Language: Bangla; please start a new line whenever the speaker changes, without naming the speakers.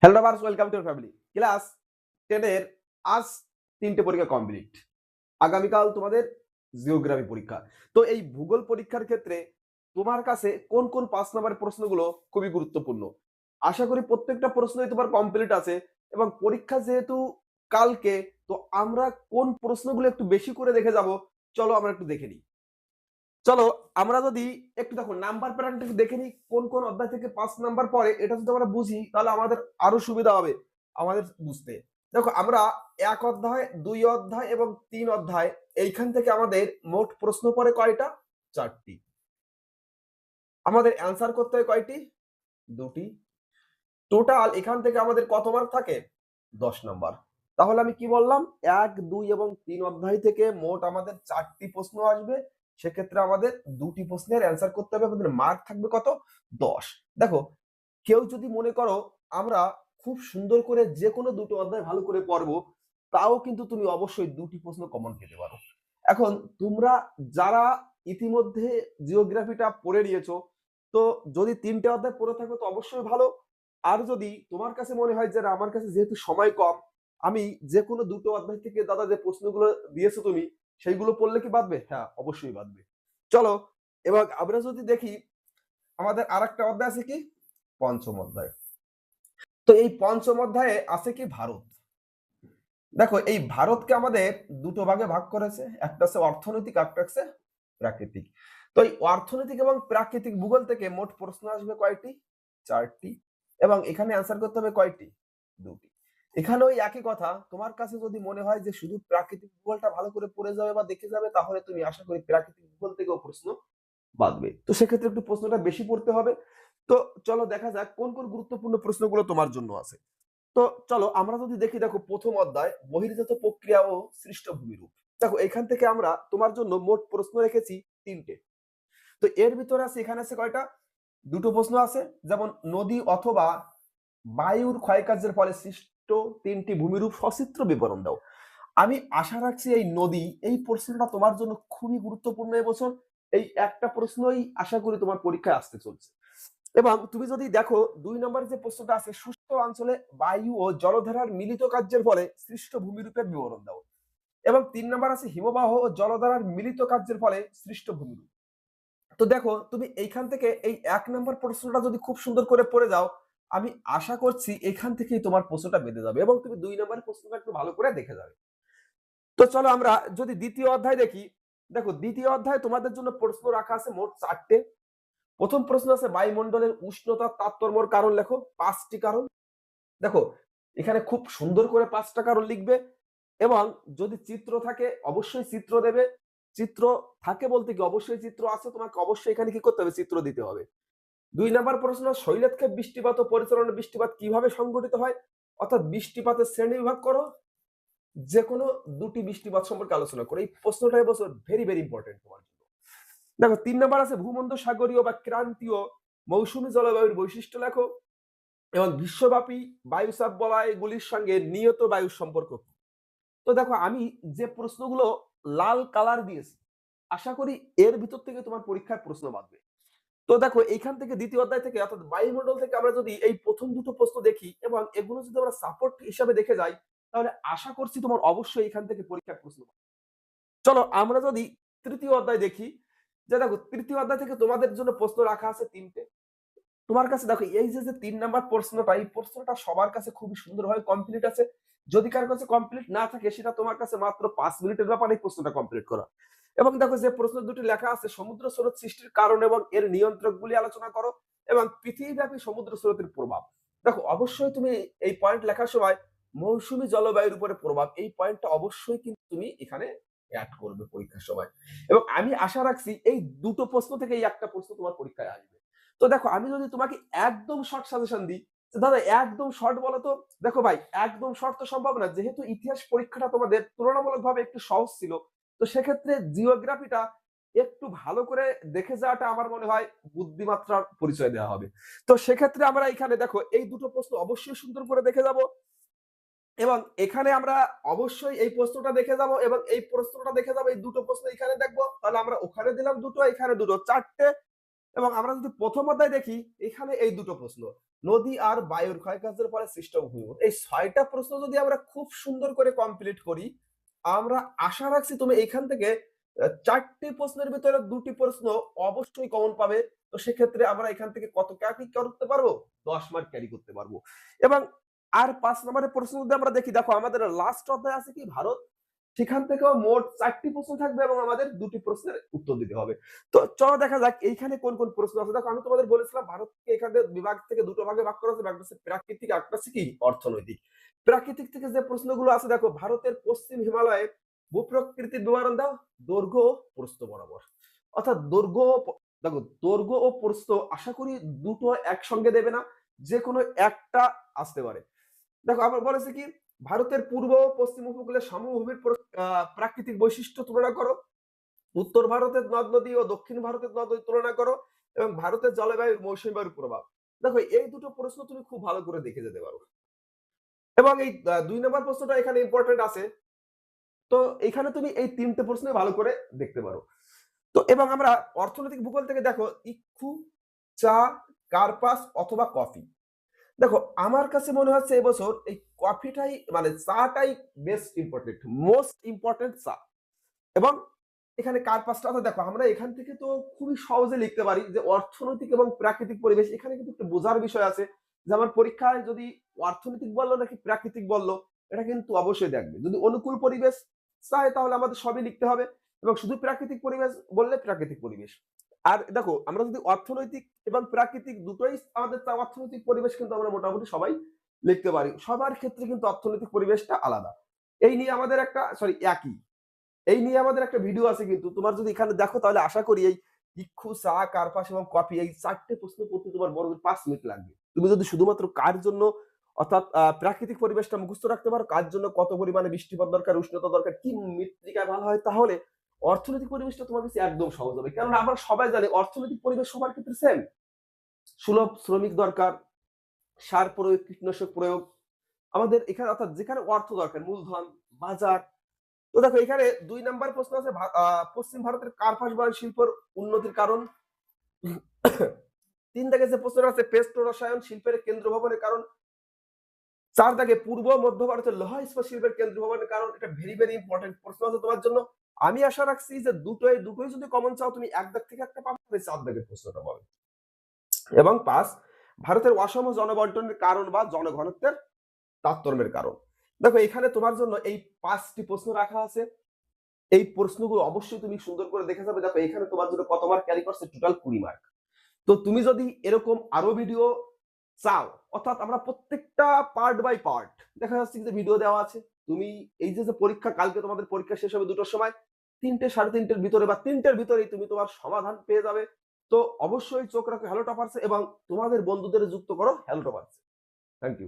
Hello lovers, welcome to family. Class 10 এর আজ 3টে পরীক্ষা কমপ্লিট। আগামীকাল তোমাদের জিওগ্রাফি পরীক্ষা। তো এই ভূগোল পরীক্ষার ক্ষেত্রে তোমার কাছে কোন কোন 5 নাম্বারের প্রশ্নগুলো খুবই গুরুত্বপূর্ণ। আশা করি প্রত্যেকটা প্রশ্নই তোমার কমপ্লিট আছে এবং পরীক্ষা যেহেতু কালকে, তো আমরা কোন প্রশ্নগুলো একটু বেশি করে দেখে যাব, চলো আমরা একটু দেখে নিই। চলো আমরা যদি একটু দেখো নাম্বার প্যাটার্নটা একটু দেখে নিই, কোন কোন অধ্যায় থেকে 5 নাম্বার পড়ে এটা যদি আমরা বুঝি তাহলে আমাদের আরো সুবিধা হবে আমাদের বুঝতে। দেখো আমরা 1 অধ্যায়, 2 অধ্যায় এবং 3 অধ্যায় এইখান থেকে আমাদের মোট প্রশ্ন পড়ে কয়টা? 4টি। আমাদের অ্যান্সার করতে হয় কয়টি? 2টি। টোটাল এখান থেকে আমাদের কত মার্ক থাকে? 10 নাম্বার। তাহলে আমি কি বললাম? 1, 2 এবং 3 অধ্যায় থেকে মোট আমাদের 4টি প্রশ্ন আসবে। সেক্ষেত্রে আমাদের 2টি প্রশ্নের অ্যান্সার করতে হবে। আমাদের মার্ক থাকবে কত? 10। দেখো, কেউ যদি মনে করো আমরা খুব সুন্দর করে যেকোনো 2টো অধ্যায় ভালো করে পড়বো, তাও কিন্তু তুমি অবশ্যই 2টি প্রশ্ন কমন পেতে পারো। এখন তোমরা যারা ইতিমধ্যে জিওগ্রাফিটা পড়ে নিয়েছো, তো যদি 3টে অধ্যায় পড়ে থাকো তো অবশ্যই ভালো। আর যদি তোমার কাছে মনে হয় যে না, আমার কাছে যেহেতু সময় কম, আমি যেকোনো 2টো অধ্যায় থেকে দাদা যে প্রশ্নগুলো দিয়েছো তুমি সেইগুলো পড়লে কি বাদবে? হ্যাঁ, অবশ্যই বাদবে। চলো এবার আমরা যদি দেখি, আমাদের আরেকটা অধ্যায় আছে কি? পঞ্চম অধ্যায়। তো এই পঞ্চম অধ্যায়ে আছে কি? ভারত। দেখো এই ভারতকে আমাদের 2টো ভাগে ভাগ করেছে, একটা হচ্ছে অর্থনৈতিক, একটা হচ্ছে প্রাকৃতিক। তো এই অর্থনৈতিক এবং প্রাকৃতিক ভূগোল থেকে মোট প্রশ্ন আসবে কয়টি? 4টি। এবং এখানে অ্যান্সার করতে হবে কয়টি? 2টি। এখানে ওই একই কথা, তোমার কাছে যদি মনে হয় যে শুধু প্রাকৃতিক ভূগোলটা ভালো করে পড়ে যাবে বা দেখে যাবে, তাহলে তুমি আশা করি প্রাকৃতিক ভূগোল থেকেও প্রশ্ন বাঁধবে। তো সেক্ষেত্রে একটু প্রশ্নটা বেশি পড়তে হবে। তো চলো দেখা যাক কোন কোন গুরুত্বপূর্ণ প্রশ্নগুলো তোমার জন্য আছে। তো চলো আমরা যদি দেখি, দেখো প্রথম অধ্যায় বহির্জাত প্রক্রিয়া ও সৃষ্ট ভূমিরূপ। দেখো এখান থেকে আমরা তোমার জন্য মোট প্রশ্ন রেখেছি 3টে। তো এর ভিতরে আছে, এখানে আছে কয়টা? 2টো প্রশ্ন আছে, যেমন নদী অথবা বায়ুর ক্ষয়কার্যের ফলে সৃষ্ট 3টি ভূমিরূপ সচিত্র বিবরণ দাও। আমি আশা রাখছি এই নদী, এই প্রশ্নটা তোমার জন্য খুবই গুরুত্বপূর্ণ এবছর। এই একটা প্রশ্নই আশা করি তোমার পরীক্ষায় আসতে চলছে। এবং তুমি যদি দেখো 2 নম্বরে যে প্রশ্নটা আছে, শুষ্ক অঞ্চলে বায়ু ও জলধারার মিলিত কার্যের ফলে সৃষ্ট ভূমিরূপের বিবরণ দাও। এবং 3 নম্বর আছে হিমবাহ ও জলধারার মিলিত কার্যের ফলে সৃষ্ট ভূমিরূপ। তো দেখো তুমি এইখান থেকে এই 1 নম্বর প্রশ্নটা যদি খুব সুন্দর করে পড়ে যাও, আমি আশা করছি এখান থেকেই তোমার প্রশ্নটা বেঁধে যাবে এবং তুমি 2 নম্বরের প্রশ্নটা একটু ভালো করে দেখে যাবে। তো চলো আমরা যদি দ্বিতীয় অধ্যায় দেখি, দেখো দ্বিতীয় অধ্যায়ে তোমাদের জন্য প্রশ্ন রাখা আছে মোট 4টে। প্রথম প্রশ্ন আছে বায়ুমণ্ডলের উষ্ণতার তারতম্যের কারণ লেখো, 5টি কারণ। দেখো এখানে খুব সুন্দর করে 5টা কারণ লিখবে এবং যদি চিত্র থাকে অবশ্যই চিত্র দেবে। চিত্র থাকে বলতে কি, অবশ্যই চিত্র আছে, তোমাকে অবশ্যই এখানে কি করতে হবে? চিত্র দিতে হবে। 2 নাম্বার প্রশ্ন, শৈলক্ষেপ বৃষ্টিপাত ও পরিচালনা বৃষ্টিপাত কিভাবে সংঘটিত হয়? অর্থাৎ বৃষ্টিপাতের শ্রেণী বিভাগ করো, যে কোনো 2টি বৃষ্টিপাত সম্পর্কে আলোচনা করো। এই প্রশ্নটা এবছর ভেরি ভেরি ইম্পর্টেন্ট তোমার জন্য। দেখো 3 নাম্বার আছে ভূমধ্য সাগরীয় বা ক্রান্তীয় মৌসুমী জলবায়ুর বৈশিষ্ট্য লেখো এবং বিশ্বব্যাপী বায়ুচাপ বলয়গুলির সঙ্গে নিয়ত বায়ুর সম্পর্ক কি? তো দেখো আমি যে প্রশ্নগুলো লাল কালার দিয়েছি, আশা করি এর ভিতর থেকে তোমার পরীক্ষায় প্রশ্ন বাঁধবে। তো দেখো এইখান থেকে দ্বিতীয় অধ্যায় থেকে অর্থাৎ বায়ুমণ্ডল থেকে আমরা যদি এই প্রথম 2টো প্রশ্ন দেখি এবং এগুলো যদি আমরা সাপোর্ট হিসাবে দেখে যাই, তাহলে আশা করছি তোমার অবশ্যই এখান থেকে পরীক্ষায় প্রশ্ন বাঁধবে। চলো আমরা যদি তৃতীয় অধ্যায় দেখি, যে দেখো তৃতীয় অধ্যায় থেকে তোমাদের জন্য প্রশ্ন রাখা আছে 3টে। তোমার কাছে দেখো এই যে 3 নাম্বার প্রশ্নটা, এই প্রশ্নটা সবার কাছে খুবই সুন্দরভাবে কমপ্লিট আছে। যদি কারো কাছে কমপ্লিট না থাকে, সেটা তোমার কাছে মাত্র 5 মিনিটের ব্যাপার এই প্রশ্নটা কমপ্লিট করা। এবং দেখো যে প্রশ্ন দুটি লেখা আছে, সমুদ্র স্রোত সৃষ্টির কারণ এবং এর নিয়ন্ত্রকগুলি আলোচনা করো এবং পৃথিবীব্যাপী সমুদ্র স্রোতের প্রভাব। দেখো অবশ্যই তুমি এই পয়েন্ট লেখার সময় মৌসুমী জলবায়ুর উপরে প্রভাব, এই পয়েন্টটা অবশ্যই কিন্তু তুমি এখানে অ্যাড করবে পরীক্ষার সময়। এবং আমি আশা রাখছি এই 2টো প্রশ্ন থেকে এই একটা প্রশ্ন তোমার পরীক্ষায় আসবে। তো দেখো আমি যদি তোমাকে একদম শর্ট সাজেশন দিই, দাদা একদম শর্ট বলো তো। দেখো ভাই একদম শর্ট তো সম্ভব না, যেহেতু ইতিহাস পরীক্ষাটা তোমাদের তুলনামূলকভাবে একটু সহজ ছিল। তো সেক্ষেত্রে জিওগ্রাফিটা একটু ভালো করে দেখে যাওয়াটা আমার মনে হয় বুদ্ধিমাত্রার পরিচয় দেওয়া হবে। তো সেক্ষেত্রে আমরা এখানে দেখো এই 2টো প্রশ্ন অবশ্যই সুন্দর করে দেখে যাব এবং এখানে আমরা অবশ্যই এই প্রশ্নটা দেখে যাব এবং এই প্রশ্নটা দেখে যাব, এই 2টো প্রশ্ন এখানে দেখবো, তাহলে আমরা ওখানে দিলাম 2টো, এখানে 2টো, 4টে। এবং আমরা যদি প্রথম অধ্যায় দেখি, এখানে এই দুটো প্রশ্ন, নদী আর বায়ুর ক্ষয়কার্যের ফলে সৃষ্ট ভূমিরূপ, এই ৬টা প্রশ্ন যদি আমরা খুব সুন্দর করে কমপ্লিট করি, আমরা আশা রাখছি তুমি এখান থেকে ৪টি প্রশ্নের ভিতরে ২টি প্রশ্ন অবশ্যই কমন পাবে। তো সেক্ষেত্রে আমরা এখান থেকে কত ক্যারি করতে পারবো? ১০ মার্ক ক্যারি করতে পারবো। এবং আর ৫ নম্বরের প্রশ্ন যদি আমরা দেখি, দেখো আমাদের লাস্ট অধ্যায় আছে কি ভারত, সেখান থেকেও মোট ৪টি প্রশ্ন থাকবে এবং আমাদের ২টি প্রশ্নের উত্তর দিতে হবে। তো চলো দেখা যাক এইখানে কোন কোন প্রশ্ন আছে। দেখো আমি তোমাদের বলেছিলাম ভারতকে এখানে বিভাগ থেকে ২ টো ভাগে ভাগ করা আছে। একটা হচ্ছে প্রাকৃতিক, একটা হচ্ছে কি অর্থনৈতিক। প্রাকৃতিক থেকে যে প্রশ্নগুলো আছে, দেখো ভারতের পশ্চিম হিমালয়ে ভূপ্রকৃতির বিবরণ দাও দৈর্ঘ্য ও প্রস্থ বরাবর। অর্থাৎ দৈর্ঘ্য দেখো দৈর্ঘ্য ও প্রস্থ আশা করি দুটো একসঙ্গে দেবে না, যেকোনো একটা আসতে পারে। দেখো আবার বলেছে কি ভারতের পূর্ব ও পশ্চিম উপকূলের সমভূমির প্রাকৃতিক বৈশিষ্ট্য তুলনা করো, উত্তর ভারতের নদ নদী ও দক্ষিণ ভারতের নদ নদী তুলনা করো, এবং ভারতের জলবায়ুর মৌসুমী বায়ুর প্রভাব। দেখো এই দুটো প্রশ্ন তুমি খুব ভালো করে দেখে যেতে পারো। এবং এই ২ নম্বর প্রশ্নটা এখানে ইম্পর্টেন্ট আছে। তো এখানে তুমি এই ৩টে প্রশ্নই ভালো করে দেখতে পারো। তো এবং আমরা অর্থনৈতিক ভূগোল থেকে দেখো ইক্ষু, চা, কার্পাস অথবা কফি। দেখো আমার কাছে মনে হচ্ছে এবছর এই কফিটাই মানে চাটাই বেস্ট ইম্পর্টেন্ট, মোস্ট ইম্পর্টেন্ট চা। এবং এখানে কার্পাসটা অর্থাৎ দেখো আমরা এখান থেকে তো খুবই সহজে লিখতে পারি যে অর্থনৈতিক এবং প্রাকৃতিক পরিবেশ। এখানে কিন্তু একটু বোঝার বিষয় আছে যে আমার পরীক্ষায় যদি অর্থনৈতিক বললো নাকি প্রাকৃতিক বললো, এটা কিন্তু অবশ্যই দেখবে। যদি অনুকূল পরিবেশ চায় তাহলে আমাদের সবই লিখতে হবে, এবং শুধু প্রাকৃতিক পরিবেশ বললে প্রাকৃতিক পরিবেশ। আর দেখো আমরা যদি অর্থনৈতিক এবং প্রাকৃতিক দুটোই আমাদের অর্থনৈতিক পরিবেশ কিন্তু আমরা মোটামুটি সবাই লিখতে পারি। সবার ক্ষেত্রে কিন্তু অর্থনৈতিক পরিবেশটা আলাদা। এই নিয়ে আমাদের একটা একই এই নিয়ে আমাদের একটা ভিডিও আছে, কিন্তু তোমার যদি এখানে দেখো তাহলে আশা করি এই ইক্ষু, চা, কার্পাস এবং কফি এই ৪টে প্রশ্ন পড়তে তোমার বড় ৫ মিনিট লাগবে। তুমি যদি শুধুমাত্র কার জন্য অর্থাৎ প্রাকৃতিক পরিবেশটা মুখস্থ রাখতে পারো, কার জন্য কত পরিমাণে বৃষ্টিপাত দরকার, উষ্ণতা দরকার, কি মৃত্তিকায় ভালো হয়, তাহলে অর্থনৈতিক পরিবেশটা তোমার কাছে একদম সহজ হবে। কেননা আমরা সবাই জানি অর্থনৈতিক পরিবেশ সবার ক্ষেত্রে সেম। সুলভ শ্রমিক দরকার, সার প্রয়োগ, কীটনাশক প্রয়োগ। আমাদের এখানে অর্থাৎ যেখানে অর্থ দরকার, মূলধন, বাজার। তো দেখো এখানে ২ নাম্বার প্রশ্ন আছে পশ্চিম ভারতের কার্পাস বয়ন শিল্পের উন্নতির কারণ। ৩ দাগে যে প্রশ্নটা আছে পেস্টো রসায়ন শিল্পের কেন্দ্র ভবনের কারণ। ৪ দাগে পূর্ব মধ্য ভারতের লোহা ইস্পাত শিল্পের কেন্দ্র ভবনের কারণ। এটা ভেরি ভেরি ইম্পর্টেন্ট প্রশ্ন আছে তোমার জন্য। আমি আশা রাখছি যে দুটোই যদি কমন চাও তুমি ১ দাগ থেকে একটা পাবে, ৪ দাগের প্রশ্নটা পাবে। এবং ৫ ভারতের অসম জনবন্টনের কারণ বা জনঘনত্বের তারতম্যের কারণ। দেখো এখানে তোমার জন্য এই ৫টি প্রশ্ন রাখা আছে। এই প্রশ্নগুলো অবশ্যই তুমি সুন্দর করে দেখে যাবে। দেখো এখানে তোমার জন্য কত মার্ক ক্যারি করছে, টোটাল ২০ মার্ক। তো তুমি যদি এরকম আরো ভিডিও চাও, অর্থাৎ আমরা প্রত্যেকটা পার্ট বাই পার্ট দেখা যাচ্ছে যে ভিডিও দেওয়া আছে। তুমি এই যে পরীক্ষা, কালকে তোমাদের পরীক্ষা শেষ হবে ২টোর সময়, ৩টে ৩:৩০ ভিতরে বা ৩টের ভিতরেই তুমি তোমার সমাধান পেয়ে যাবে। তো অবশ্যই চোখ রাখো হ্যালো টপারসে এবং তোমাদের বন্ধুদের যুক্ত করো হ্যালো টপারসে। Thank you.